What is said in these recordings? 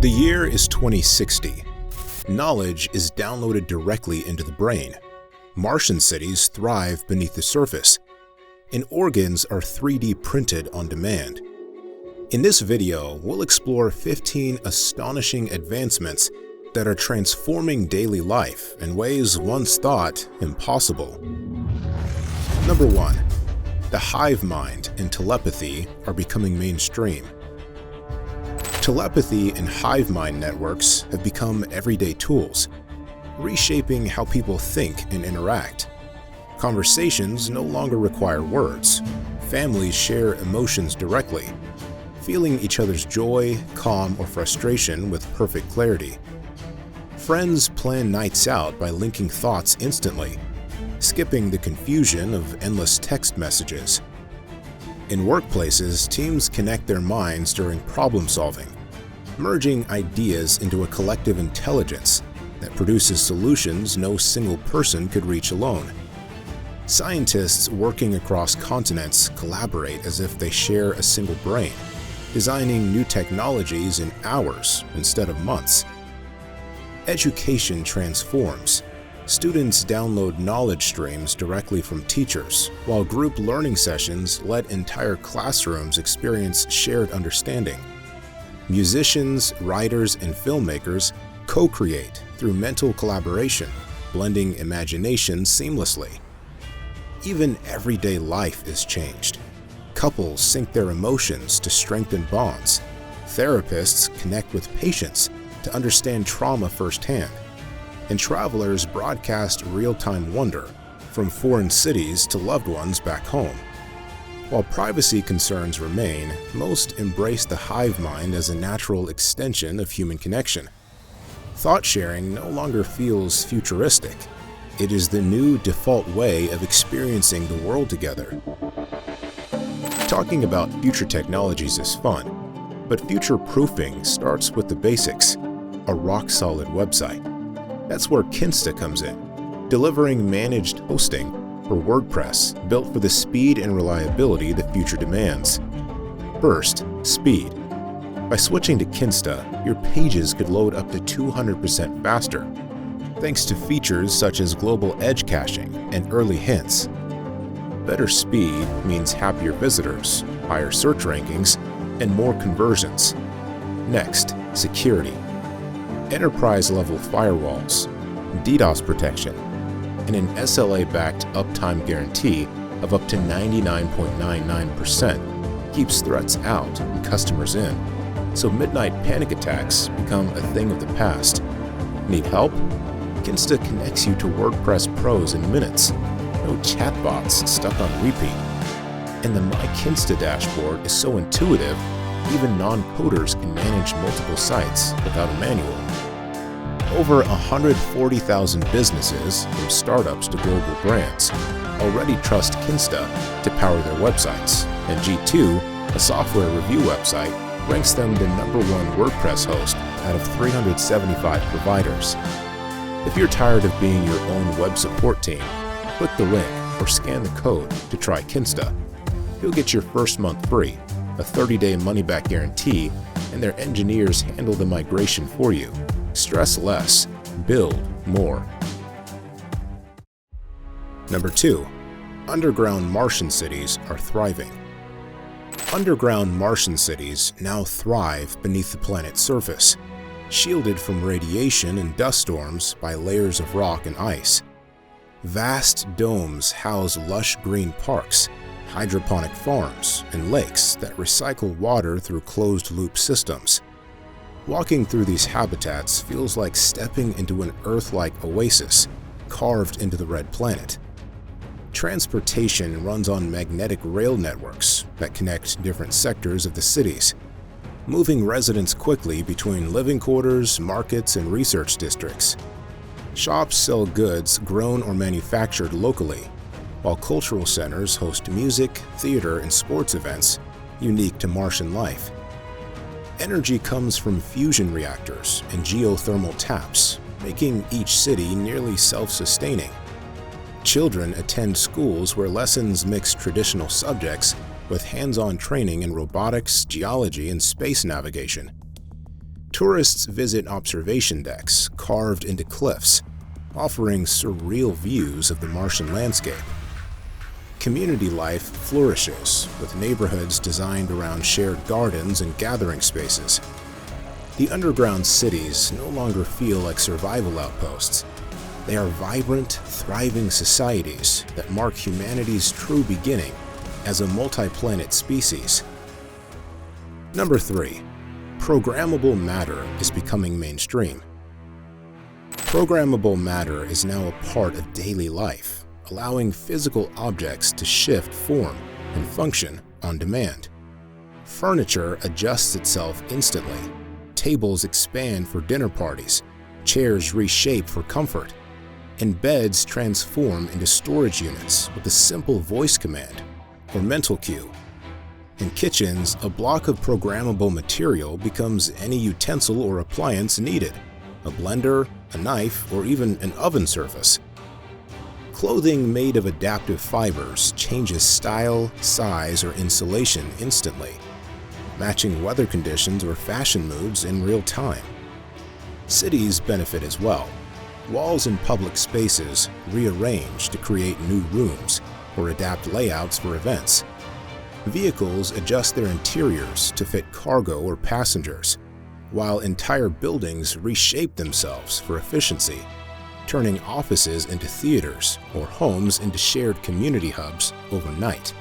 The year is 2060. Knowledge is downloaded directly into the brain. Martian cities thrive beneath the surface, and organs are 3D printed on demand. In this video, we'll explore 15 astonishing advancements that are transforming daily life in ways once thought impossible. Number 1. The hive mind and telepathy are becoming mainstream. Telepathy and hive mind networks have become everyday tools, reshaping how people think and interact. Conversations no longer require words. Families share emotions directly, feeling each other's joy, calm, or frustration with perfect clarity. Friends plan nights out by linking thoughts instantly, skipping the confusion of endless text messages. In workplaces, teams connect their minds during problem solving, merging ideas into a collective intelligence that produces solutions no single person could reach alone. Scientists working across continents collaborate as if they share a single brain, designing new technologies in hours instead of months. Education transforms. Students download knowledge streams directly from teachers, while group learning sessions let entire classrooms experience shared understanding. Musicians, writers, and filmmakers co-create through mental collaboration, blending imagination seamlessly. Even everyday life is changed. Couples sync their emotions to strengthen bonds. Therapists connect with patients to understand trauma firsthand. And travelers broadcast real-time wonder from foreign cities to loved ones back home. While privacy concerns remain, most embrace the hive mind as a natural extension of human connection. Thought sharing no longer feels futuristic. It is the new default way of experiencing the world together. Talking about future technologies is fun, but future-proofing starts with the basics, a rock-solid website. That's where Kinsta comes in, delivering managed hosting for WordPress built for the speed and reliability the future demands. First, speed. By switching to Kinsta, your pages could load up to 200% faster, thanks to features such as global edge caching and early hints. Better speed means happier visitors, higher search rankings, and more conversions. Next, security. Enterprise-level firewalls, DDoS protection, and an SLA-backed uptime guarantee of up to 99.99% keeps threats out and customers in, so midnight panic attacks become a thing of the past. Need help? Kinsta connects you to WordPress pros in minutes. No chatbots stuck on repeat. And the My Kinsta dashboard is so intuitive, even non-coders can manage multiple sites without a manual. Over 140,000 businesses, from startups to global brands, already trust Kinsta to power their websites, and G2, a software review website, ranks them the #1 WordPress host out of 375 providers. If you're tired of being your own web support team, click the link or scan the code to try Kinsta. You'll get your first month free, a 30-day money-back guarantee, and their engineers handle the migration for you. Stress less, build more. Number 2. Underground Martian cities are thriving. Underground Martian cities now thrive beneath the planet's surface, shielded from radiation and dust storms by layers of rock and ice. Vast domes house lush green parks, hydroponic farms, and lakes that recycle water through closed-loop systems. Walking through these habitats feels like stepping into an Earth-like oasis carved into the red planet. Transportation runs on magnetic rail networks that connect different sectors of the cities, moving residents quickly between living quarters, markets, and research districts. Shops sell goods grown or manufactured locally, while cultural centers host music, theater, and sports events unique to Martian life. Energy comes from fusion reactors and geothermal taps, making each city nearly self-sustaining. Children attend schools where lessons mix traditional subjects with hands-on training in robotics, geology, and space navigation. Tourists visit observation decks carved into cliffs, offering surreal views of the Martian landscape. Community life flourishes, with neighborhoods designed around shared gardens and gathering spaces. The underground cities no longer feel like survival outposts. They are vibrant, thriving societies that mark humanity's true beginning as a multi-planet species. Number 3. Programmable matter is becoming mainstream. Programmable matter is now a part of daily life, allowing physical objects to shift form and function on demand. Furniture adjusts itself instantly. Tables expand for dinner parties, chairs reshape for comfort, and beds transform into storage units with a simple voice command or mental cue. In kitchens, a block of programmable material becomes any utensil or appliance needed: a blender, a knife, or even an oven surface. Clothing made of adaptive fibers changes style, size, or insulation instantly, matching weather conditions or fashion moods in real time. Cities benefit as well. Walls in public spaces rearrange to create new rooms or adapt layouts for events. Vehicles adjust their interiors to fit cargo or passengers, while entire buildings reshape themselves for efficiency, turning offices into theaters or homes into shared community hubs overnight.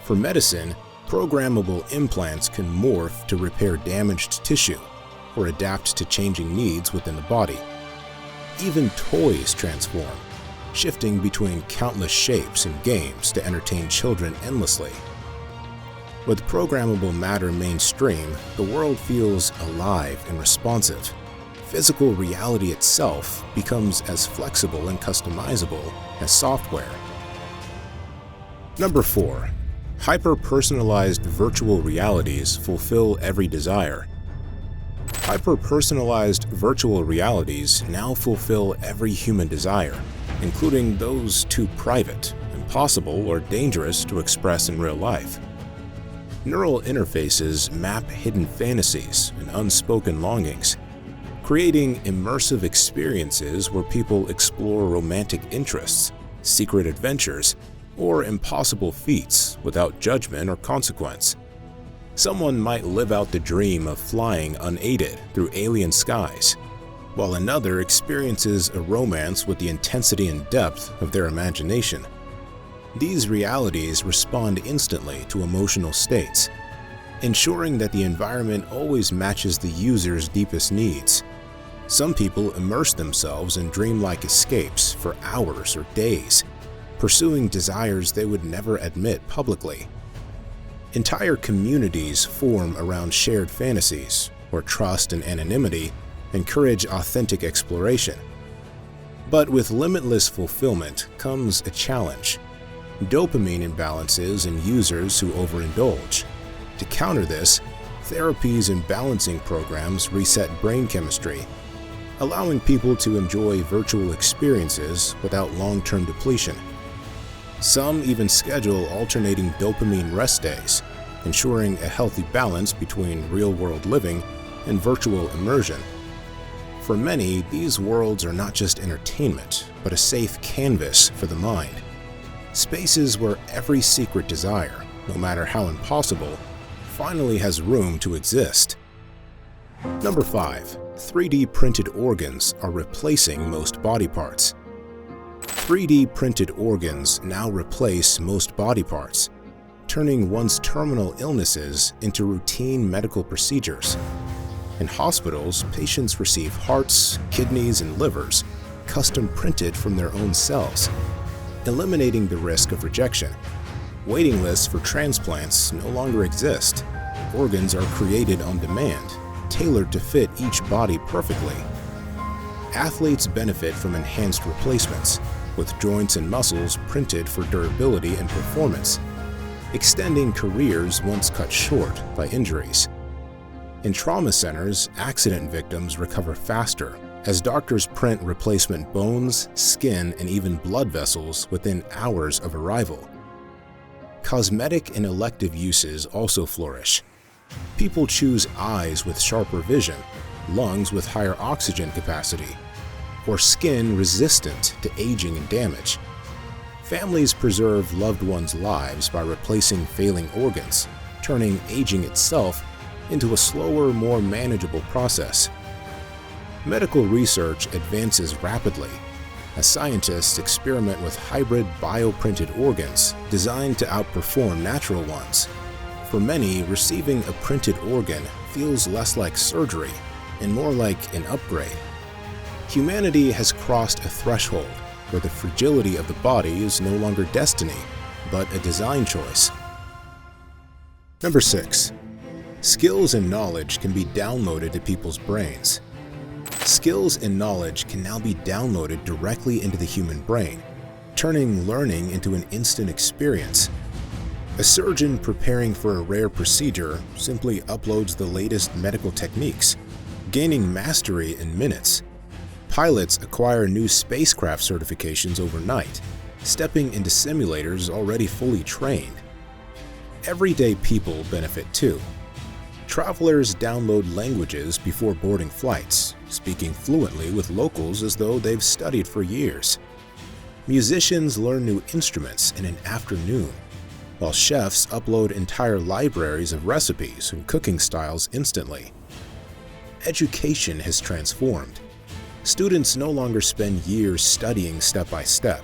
For medicine, programmable implants can morph to repair damaged tissue or adapt to changing needs within the body. Even toys transform, shifting between countless shapes and games to entertain children endlessly. With programmable matter mainstream, the world feels alive and responsive. Physical reality itself becomes as flexible and customizable as software. Number 4. Hyper-personalized virtual realities fulfill every desire. Hyper-personalized virtual realities now fulfill every human desire, including those too private, impossible, or dangerous to express in real life. Neural interfaces map hidden fantasies and unspoken longings, creating immersive experiences where people explore romantic interests, secret adventures, or impossible feats without judgment or consequence. Someone might live out the dream of flying unaided through alien skies, while another experiences a romance with the intensity and depth of their imagination. These realities respond instantly to emotional states, ensuring that the environment always matches the user's deepest needs. Some people immerse themselves in dreamlike escapes for hours or days, pursuing desires they would never admit publicly. Entire communities form around shared fantasies, where trust and anonymity encourage authentic exploration. But with limitless fulfillment comes a challenge: dopamine imbalances in users who overindulge. To counter this, therapies and balancing programs reset brain chemistry, allowing people to enjoy virtual experiences without long-term depletion. Some even schedule alternating dopamine rest days, ensuring a healthy balance between real-world living and virtual immersion. For many, these worlds are not just entertainment, but a safe canvas for the mind. Spaces where every secret desire, no matter how impossible, finally has room to exist. Number 5. 3D printed organs are replacing most body parts. 3D printed organs now replace most body parts, turning one's terminal illnesses into routine medical procedures. In hospitals, patients receive hearts, kidneys, and livers custom printed from their own cells, eliminating the risk of rejection. Waiting lists for transplants no longer exist. Organs are created on demand, tailored to fit each body perfectly. Athletes benefit from enhanced replacements, with joints and muscles printed for durability and performance, extending careers once cut short by injuries. In trauma centers, accident victims recover faster, as doctors print replacement bones, skin, and even blood vessels within hours of arrival. Cosmetic and elective uses also flourish. People choose eyes with sharper vision, lungs with higher oxygen capacity, or skin resistant to aging and damage. Families preserve loved ones' lives by replacing failing organs, turning aging itself into a slower, more manageable process. Medical research advances rapidly as scientists experiment with hybrid bioprinted organs designed to outperform natural ones. For many, receiving a printed organ feels less like surgery and more like an upgrade. Humanity has crossed a threshold where the fragility of the body is no longer destiny, but a design choice. Number 6. Skills and knowledge can be downloaded to people's brains. Skills and knowledge can now be downloaded directly into the human brain, turning learning into an instant experience. A surgeon preparing for a rare procedure simply uploads the latest medical techniques, gaining mastery in minutes. Pilots acquire new spacecraft certifications overnight, stepping into simulators already fully trained. Everyday people benefit too. Travelers download languages before boarding flights, speaking fluently with locals as though they've studied for years. Musicians learn new instruments in an afternoon, while chefs upload entire libraries of recipes and cooking styles instantly. Education has transformed. Students no longer spend years studying step by step.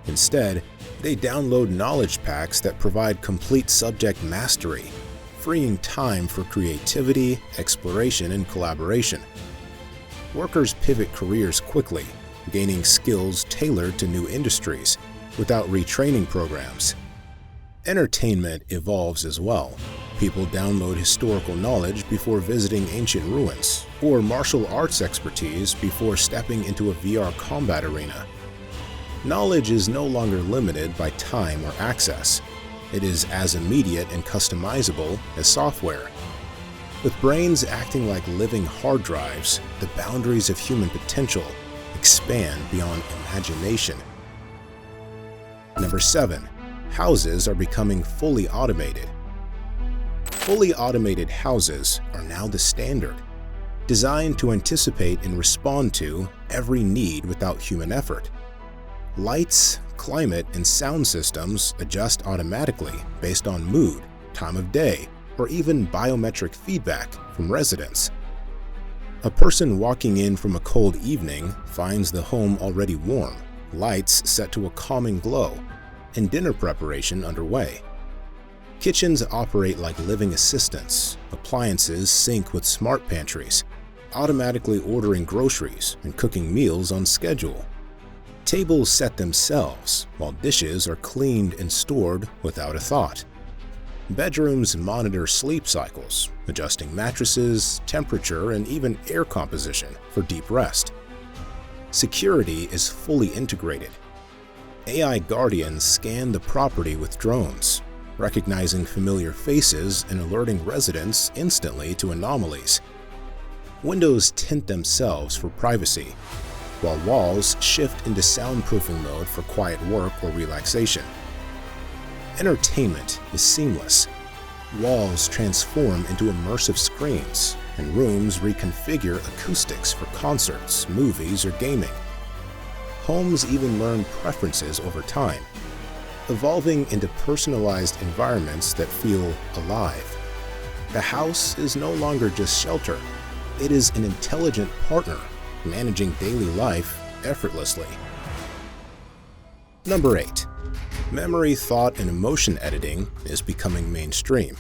Instead, they download knowledge packs that provide complete subject mastery, freeing time for creativity, exploration, and collaboration. Workers pivot careers quickly, gaining skills tailored to new industries without retraining programs. Entertainment evolves as well. People download historical knowledge before visiting ancient ruins, or martial arts expertise before stepping into a VR combat arena. Knowledge is no longer limited by time or access. It is as immediate and customizable as software. With brains acting like living hard drives, the boundaries of human potential expand beyond imagination. Number 7. Houses are becoming fully automated. Fully automated houses are now the standard, designed to anticipate and respond to every need without human effort. Lights, climate, and sound systems adjust automatically based on mood, time of day, or even biometric feedback from residents. A person walking in from a cold evening finds the home already warm, lights set to a calming glow, and dinner preparation underway. Kitchens operate like living assistants, appliances sync with smart pantries, automatically ordering groceries and cooking meals on schedule. Tables set themselves, while dishes are cleaned and stored without a thought. Bedrooms monitor sleep cycles, adjusting mattresses, temperature, and even air composition for deep rest. Security is fully integrated. AI guardians scan the property with drones, recognizing familiar faces and alerting residents instantly to anomalies. Windows tint themselves for privacy, while walls shift into soundproofing mode for quiet work or relaxation. Entertainment is seamless. Walls transform into immersive screens, and rooms reconfigure acoustics for concerts, movies, or gaming. Homes even learn preferences over time, evolving into personalized environments that feel alive. The house is no longer just shelter. It is an intelligent partner, managing daily life effortlessly. Number 8. Memory, thought, and emotion editing is becoming mainstream.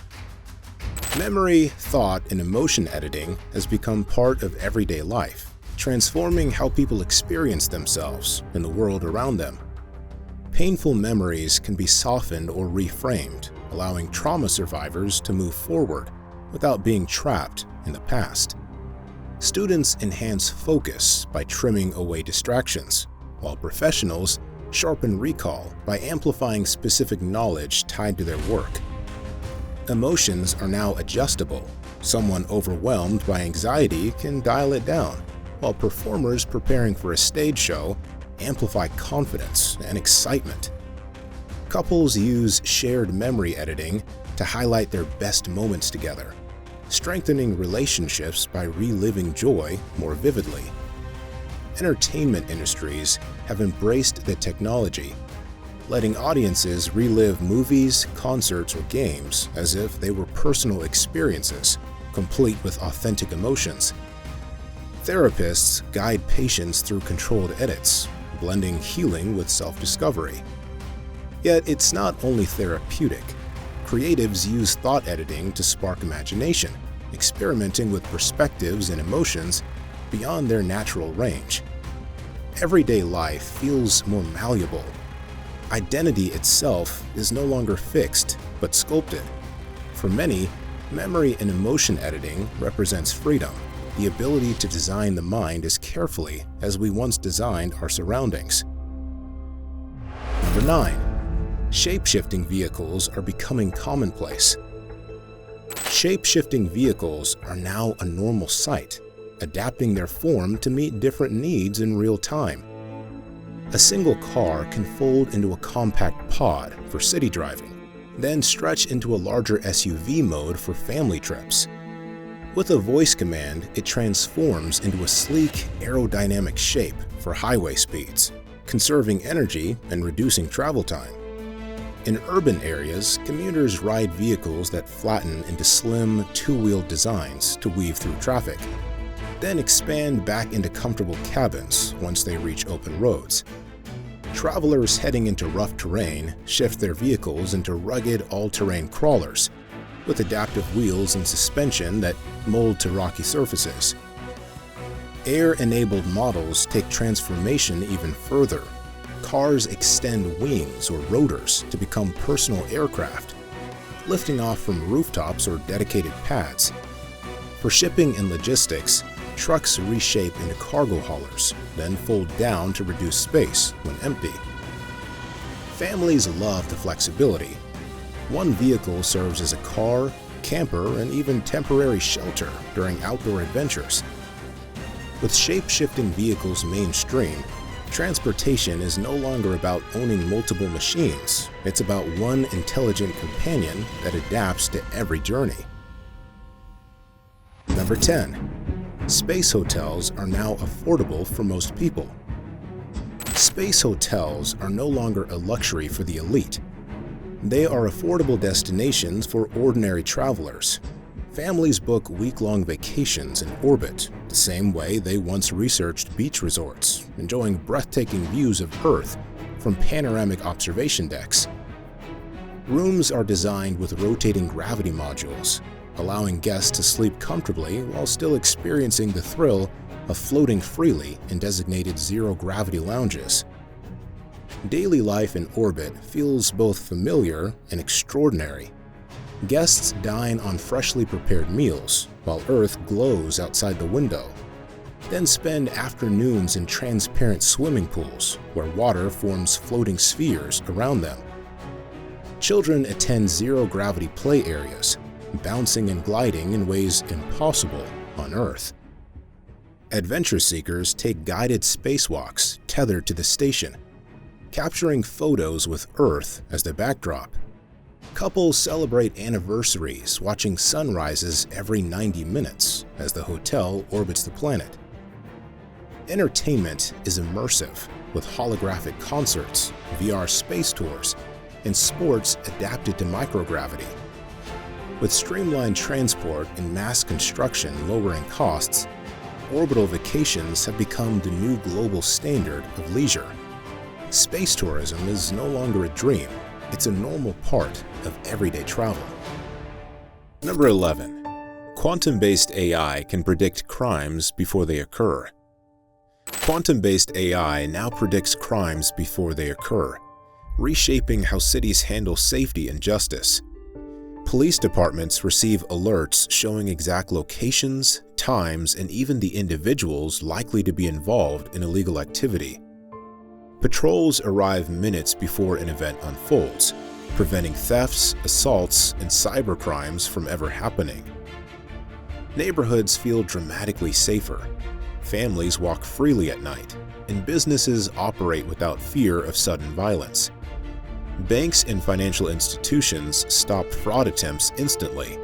Memory, thought, and emotion editing has become part of everyday life, transforming how people experience themselves and the world around them. Painful memories can be softened or reframed, allowing trauma survivors to move forward without being trapped in the past. Students enhance focus by trimming away distractions, while professionals sharpen recall by amplifying specific knowledge tied to their work. Emotions are now adjustable. Someone overwhelmed by anxiety can dial it down, while performers preparing for a stage show amplify confidence and excitement. Couples use shared memory editing to highlight their best moments together, strengthening relationships by reliving joy more vividly. Entertainment industries have embraced the technology, letting audiences relive movies, concerts, or games as if they were personal experiences, complete with authentic emotions. Therapists guide patients through controlled edits, blending healing with self-discovery. Yet it's not only therapeutic. Creatives use thought editing to spark imagination, experimenting with perspectives and emotions beyond their natural range. Everyday life feels more malleable. Identity itself is no longer fixed, but sculpted. For many, memory and emotion editing represents freedom, the ability to design the mind as carefully as we once designed our surroundings. Number 9. Shape-shifting vehicles are becoming commonplace. Shape-shifting vehicles are now a normal sight, adapting their form to meet different needs in real time. A single car can fold into a compact pod for city driving, then stretch into a larger SUV mode for family trips. With a voice command, it transforms into a sleek, aerodynamic shape for highway speeds, conserving energy and reducing travel time. In urban areas, commuters ride vehicles that flatten into slim, two-wheeled designs to weave through traffic, then expand back into comfortable cabins once they reach open roads. Travelers heading into rough terrain shift their vehicles into rugged, all-terrain crawlers, with adaptive wheels and suspension that mold to rocky surfaces. Air-enabled models take transformation even further. Cars extend wings or rotors to become personal aircraft, lifting off from rooftops or dedicated pads. For shipping and logistics, trucks reshape into cargo haulers, then fold down to reduce space when empty. Families love the flexibility. One vehicle serves as a car, camper, and even temporary shelter during outdoor adventures. With shape-shifting vehicles mainstream, transportation is no longer about owning multiple machines. It's about one intelligent companion that adapts to every journey. Number 10. Space hotels are now affordable for most people. Space hotels are no longer a luxury for the elite. They are affordable destinations for ordinary travelers. Families book week-long vacations in orbit, the same way they once researched beach resorts, enjoying breathtaking views of Earth from panoramic observation decks. Rooms are designed with rotating gravity modules, allowing guests to sleep comfortably while still experiencing the thrill of floating freely in designated zero-gravity lounges. Daily life in orbit feels both familiar and extraordinary. Guests dine on freshly prepared meals while Earth glows outside the window, then spend afternoons in transparent swimming pools where water forms floating spheres around them. Children attend zero-gravity play areas, bouncing and gliding in ways impossible on Earth. Adventure seekers take guided spacewalks tethered to the station, capturing photos with Earth as the backdrop. Couples celebrate anniversaries watching sunrises every 90 minutes as the hotel orbits the planet. Entertainment is immersive, with holographic concerts, VR space tours, and sports adapted to microgravity. With streamlined transport and mass construction lowering costs, orbital vacations have become the new global standard of leisure. Space tourism is no longer a dream, it's a normal part of everyday travel. Number 11. Quantum-based AI can predict crimes before they occur. Quantum-based AI now predicts crimes before they occur, reshaping how cities handle safety and justice. Police departments receive alerts showing exact locations, times, and even the individuals likely to be involved in illegal activity. Patrols arrive minutes before an event unfolds, preventing thefts, assaults, and cybercrimes from ever happening. Neighborhoods feel dramatically safer. Families walk freely at night, and businesses operate without fear of sudden violence. Banks and financial institutions stop fraud attempts instantly,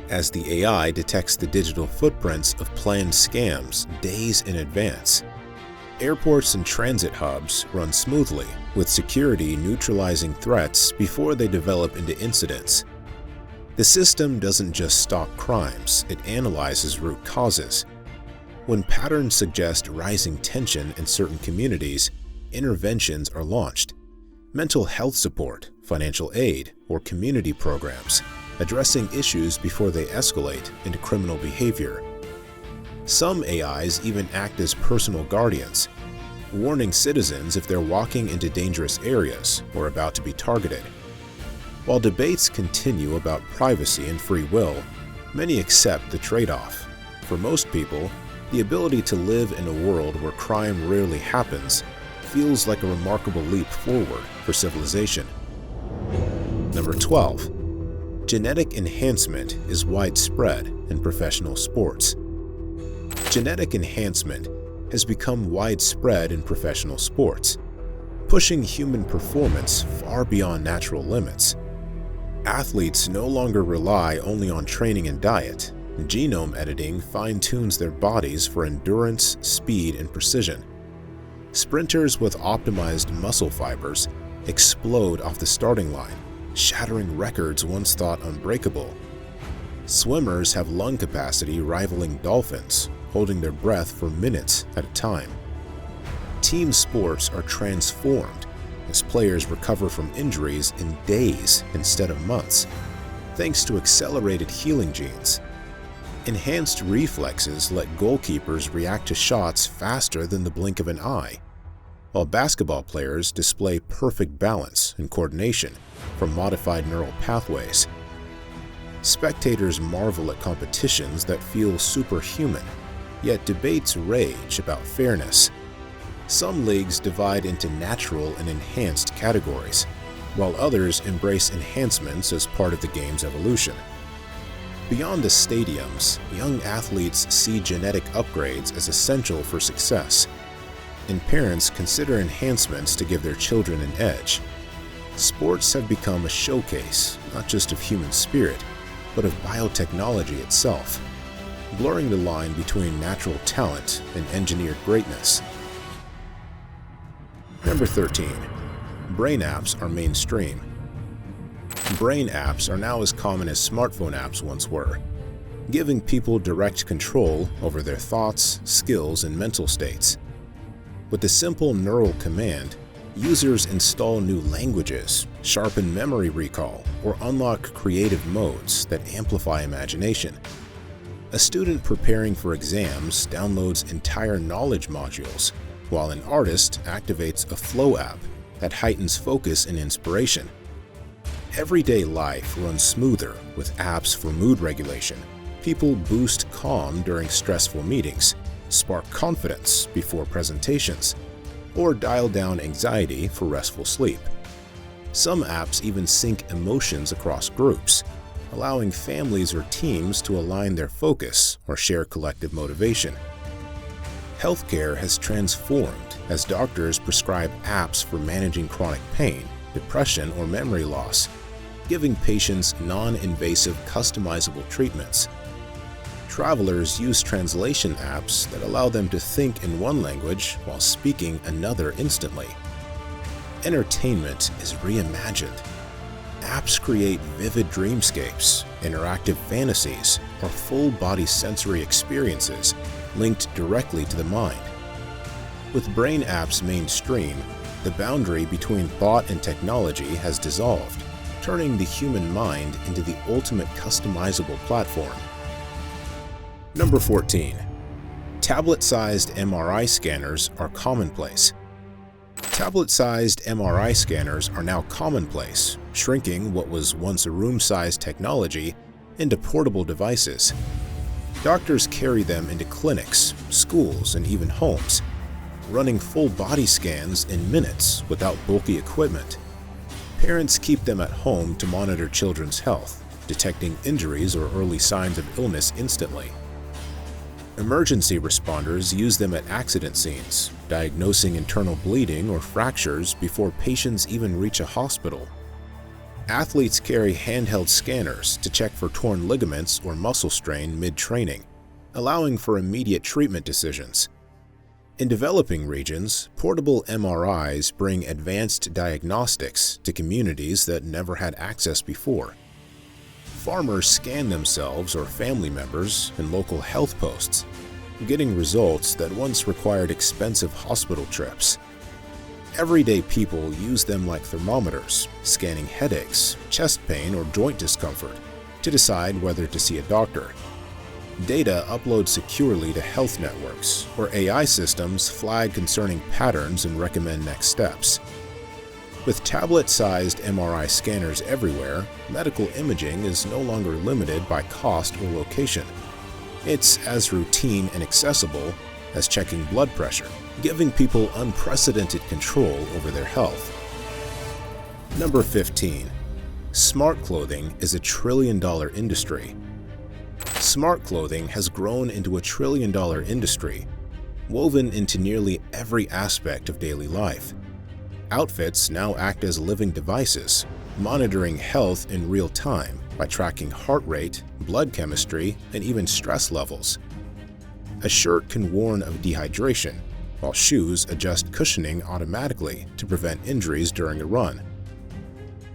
as the AI detects the digital footprints of planned scams days in advance. Airports and transit hubs run smoothly, with security neutralizing threats before they develop into incidents. The system doesn't just stop crimes, it analyzes root causes. When patterns suggest rising tension in certain communities, interventions are launched. Mental health support, financial aid, or community programs, addressing issues before they escalate into criminal behavior. Some AIs even act as personal guardians, warning citizens if they're walking into dangerous areas or about to be targeted. While debates continue about privacy and free will, many accept the trade-off. For most people, the ability to live in a world where crime rarely happens feels like a remarkable leap forward for civilization. Number 12. Genetic enhancement is widespread in professional sports. Genetic enhancement has become widespread in professional sports, pushing human performance far beyond natural limits. Athletes no longer rely only on training and diet. Genome editing fine-tunes their bodies for endurance, speed, and precision. Sprinters with optimized muscle fibers explode off the starting line, shattering records once thought unbreakable. Swimmers have lung capacity rivaling dolphins, holding their breath for minutes at a time. Team sports are transformed as players recover from injuries in days instead of months, thanks to accelerated healing genes. Enhanced reflexes let goalkeepers react to shots faster than the blink of an eye, while basketball players display perfect balance and coordination from modified neural pathways. Spectators marvel at competitions that feel superhuman, yet debates rage about fairness. Some leagues divide into natural and enhanced categories, while others embrace enhancements as part of the game's evolution. Beyond the stadiums, young athletes see genetic upgrades as essential for success, and parents consider enhancements to give their children an edge. Sports have become a showcase not just of human spirit, but of biotechnology itself, blurring the line between natural talent and engineered greatness. Number 13. Brain apps are mainstream. Brain apps are now as common as smartphone apps once were, giving people direct control over their thoughts, skills, and mental states. With a simple neural command, users install new languages, sharpen memory recall, or unlock creative modes that amplify imagination. A student preparing for exams downloads entire knowledge modules, while an artist activates a flow app that heightens focus and inspiration. Everyday life runs smoother with apps for mood regulation. People boost calm during stressful meetings, spark confidence before presentations, or dial down anxiety for restful sleep. Some apps even sync emotions across groups, allowing families or teams to align their focus or share collective motivation. Healthcare has transformed as doctors prescribe apps for managing chronic pain, depression, or memory loss, giving patients non-invasive, customizable treatments. Travelers use translation apps that allow them to think in one language while speaking another instantly. Entertainment is reimagined. Apps create vivid dreamscapes, interactive fantasies, or full-body sensory experiences linked directly to the mind. With brain apps mainstream, the boundary between thought and technology has dissolved, turning the human mind into the ultimate customizable platform. Number 14. Tablet-sized MRI scanners are commonplace. Tablet-sized MRI scanners are now commonplace, shrinking what was once a room-sized technology into portable devices. Doctors carry them into clinics, schools, and even homes, running full-body scans in minutes without bulky equipment. Parents keep them at home to monitor children's health, detecting injuries or early signs of illness instantly. Emergency responders use them at accident scenes, diagnosing internal bleeding or fractures before patients even reach a hospital. Athletes carry handheld scanners to check for torn ligaments or muscle strain mid-training, allowing for immediate treatment decisions. In developing regions, portable MRIs bring advanced diagnostics to communities that never had access before. Farmers scan themselves or family members in local health posts, getting results that once required expensive hospital trips. Everyday people use them like thermometers, scanning headaches, chest pain, or joint discomfort to decide whether to see a doctor. Data uploads securely to health networks, where AI systems flag concerning patterns and recommend next steps. With tablet-sized MRI scanners everywhere, medical imaging is no longer limited by cost or location. It's as routine and accessible as checking blood pressure, giving people unprecedented control over their health. Number 15. Smart clothing is a trillion-dollar industry. Smart clothing has grown into a trillion-dollar industry, woven into nearly every aspect of daily life. Outfits now act as living devices, monitoring health in real time by tracking heart rate, blood chemistry, and even stress levels. A shirt can warn of dehydration, while shoes adjust cushioning automatically to prevent injuries during a run.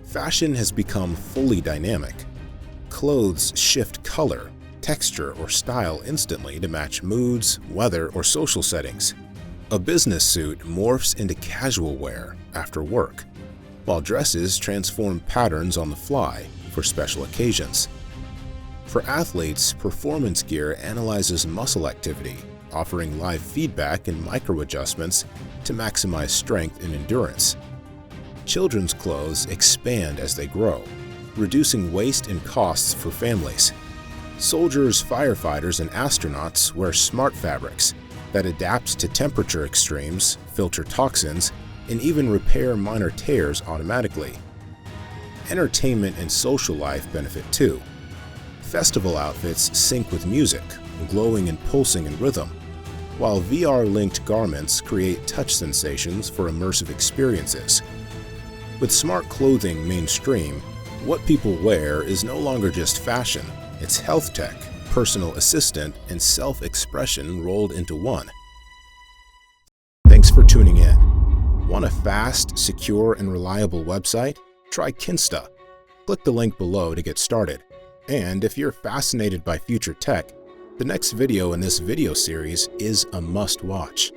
Fashion has become fully dynamic. Clothes shift color, texture, or style instantly to match moods, weather, or social settings. A business suit morphs into casual wear after work, while dresses transform patterns on the fly for special occasions. For athletes, performance gear analyzes muscle activity, offering live feedback and micro-adjustments to maximize strength and endurance. Children's clothes expand as they grow, reducing waste and costs for families. Soldiers, firefighters, and astronauts wear smart fabrics that adapts to temperature extremes, filter toxins, and even repair minor tears automatically. Entertainment and social life benefit too. Festival outfits sync with music, glowing and pulsing in rhythm, while VR-linked garments create touch sensations for immersive experiences. With smart clothing mainstream, what people wear is no longer just fashion, it's health tech, personal assistant, and self-expression rolled into one. Thanks for tuning in. Want a fast, secure, and reliable website? Try Kinsta. Click the link below to get started. And if you're fascinated by future tech, the next video in this video series is a must-watch.